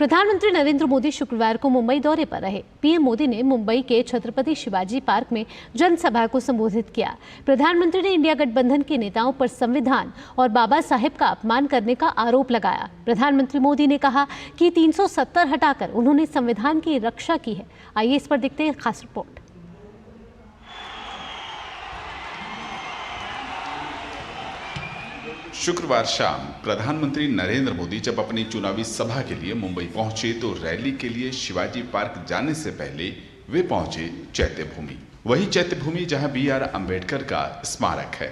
प्रधानमंत्री नरेंद्र मोदी शुक्रवार को मुंबई दौरे पर रहे। पीएम मोदी ने मुंबई के छत्रपति शिवाजी पार्क में जनसभा को संबोधित किया। प्रधानमंत्री ने इंडिया गठबंधन के नेताओं पर संविधान और बाबा साहेब का अपमान करने का आरोप लगाया। प्रधानमंत्री मोदी ने कहा कि 370 हटाकर उन्होंने संविधान की रक्षा की है। आइए इस पर देखते हैं खास रिपोर्ट। शुक्रवार शाम प्रधानमंत्री नरेंद्र मोदी जब अपनी चुनावी सभा के लिए मुंबई पहुंचे तो रैली के लिए शिवाजी पार्क जाने से पहले वे पहुंचे चैत्य भूमि, वही चैत्य भूमि जहां BR अम्बेडकर का स्मारक है।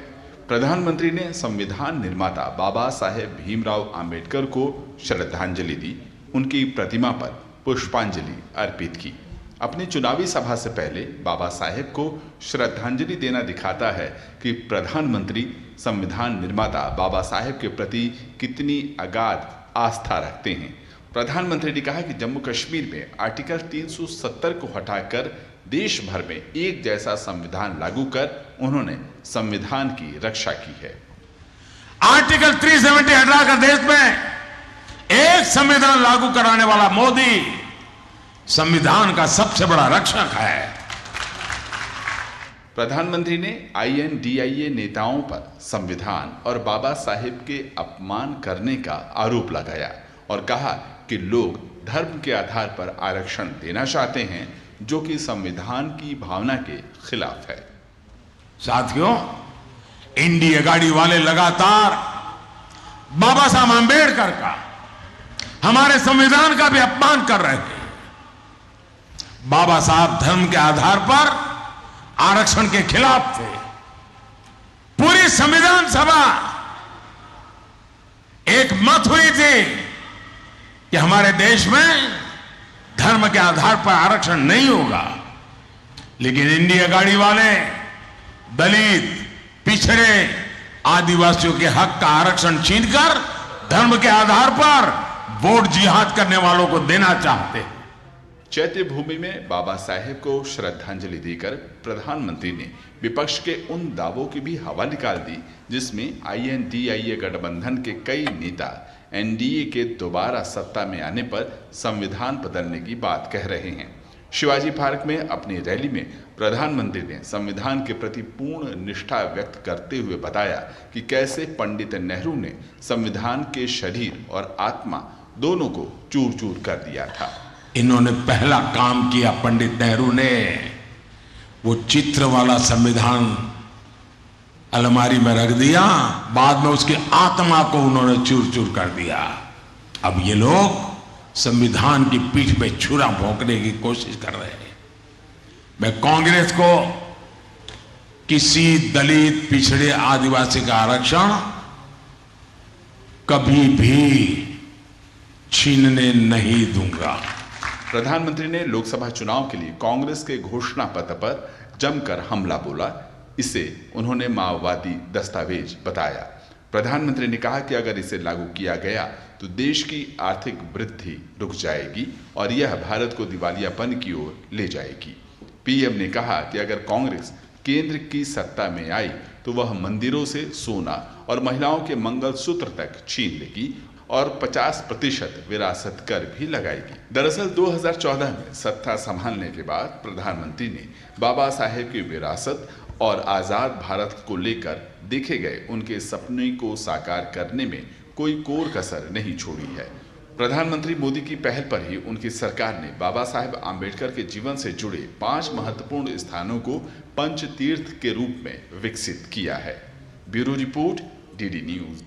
प्रधानमंत्री ने संविधान निर्माता बाबा साहेब भीमराव अम्बेडकर को श्रद्धांजलि दी, उनकी प्रतिमा पर पुष्पांजलि अर्पित की। अपनी चुनावी सभा से पहले बाबा साहेब को श्रद्धांजलि देना दिखाता है कि प्रधानमंत्री संविधान निर्माता बाबा साहेब के प्रति कितनी अगाध आस्था रखते हैं। प्रधानमंत्री ने कहा कि जम्मू कश्मीर में आर्टिकल 370 को हटाकर देश भर में एक जैसा संविधान लागू कर उन्होंने संविधान की रक्षा की है। आर्टिकल 370 हटाकर देश में एक संविधान लागू कराने वाला मोदी संविधान का सबसे बड़ा रक्षक है। प्रधानमंत्री ने INDIA नेताओं पर संविधान और बाबा साहेब के अपमान करने का आरोप लगाया और कहा कि लोग धर्म के आधार पर आरक्षण देना चाहते हैं, जो कि संविधान की भावना के खिलाफ है। साथियों, इंडिया गाड़ी वाले लगातार बाबा साहब आंबेडकर का, हमारे संविधान का भी अपमान कर रहे हैं। बाबा साहब धर्म के आधार पर आरक्षण के खिलाफ थे। पूरी संविधान सभा एक मत हुई थी कि हमारे देश में धर्म के आधार पर आरक्षण नहीं होगा, लेकिन इंडिया गाड़ी वाले दलित, पिछड़े, आदिवासियों के हक का आरक्षण छीनकर धर्म के आधार पर वोट जिहाद करने वालों को देना चाहते हैं। चैत्य भूमि में बाबा साहेब को श्रद्धांजलि देकर प्रधानमंत्री ने विपक्ष के उन दावों की भी हवा निकाल दी जिसमें INDIA गठबंधन के कई नेता NDA के दोबारा सत्ता में आने पर संविधान बदलने की बात कह रहे हैं। शिवाजी पार्क में अपनी रैली में प्रधानमंत्री ने संविधान के प्रति पूर्ण निष्ठा व्यक्त करते हुए बताया कि कैसे पंडित नेहरू ने संविधान के शरीर और आत्मा दोनों को चूर चूर कर दिया था। इन्होंने पहला काम किया, पंडित नेहरू ने वो चित्र वाला संविधान अलमारी में रख दिया, बाद में उसकी आत्मा को उन्होंने चूर चूर कर दिया। अब ये लोग संविधान की पीठ पे छुरा भोंकने की कोशिश कर रहे हैं। मैं कांग्रेस को किसी दलित, पिछड़े, आदिवासी का आरक्षण कभी भी छीनने नहीं दूंगा। प्रधानमंत्री ने लोकसभा चुनाव के लिए कांग्रेस के घोषणा पत्र पर जमकर हमला बोला। इसे उन्होंने माओवादी दस्तावेज बताया। प्रधानमंत्री ने कहा कि अगर इसे लागू किया गया तो देश की आर्थिक वृद्धि रुक जाएगी और यह भारत को दिवालियापन की ओर ले जाएगी। PM ने कहा कि अगर कांग्रेस केंद्र की सत्ता में आई तो वह मंदिरों से सोना और महिलाओं के मंगलसूत्र तक छीन लेगी और 50% विरासत कर भी लगाएगी। दरअसल 2014 में सत्ता संभालने के बाद प्रधानमंत्री ने बाबा साहेब की विरासत और आजाद भारत को लेकर देखे गए उनके सपने को साकार करने में कोई कोर कसर नहीं छोड़ी है। प्रधानमंत्री मोदी की पहल पर ही उनकी सरकार ने बाबा साहेब आम्बेडकर के जीवन से जुड़े 5 महत्वपूर्ण स्थानों को पंच तीर्थ के रूप में विकसित किया है। Bureau report, DD news.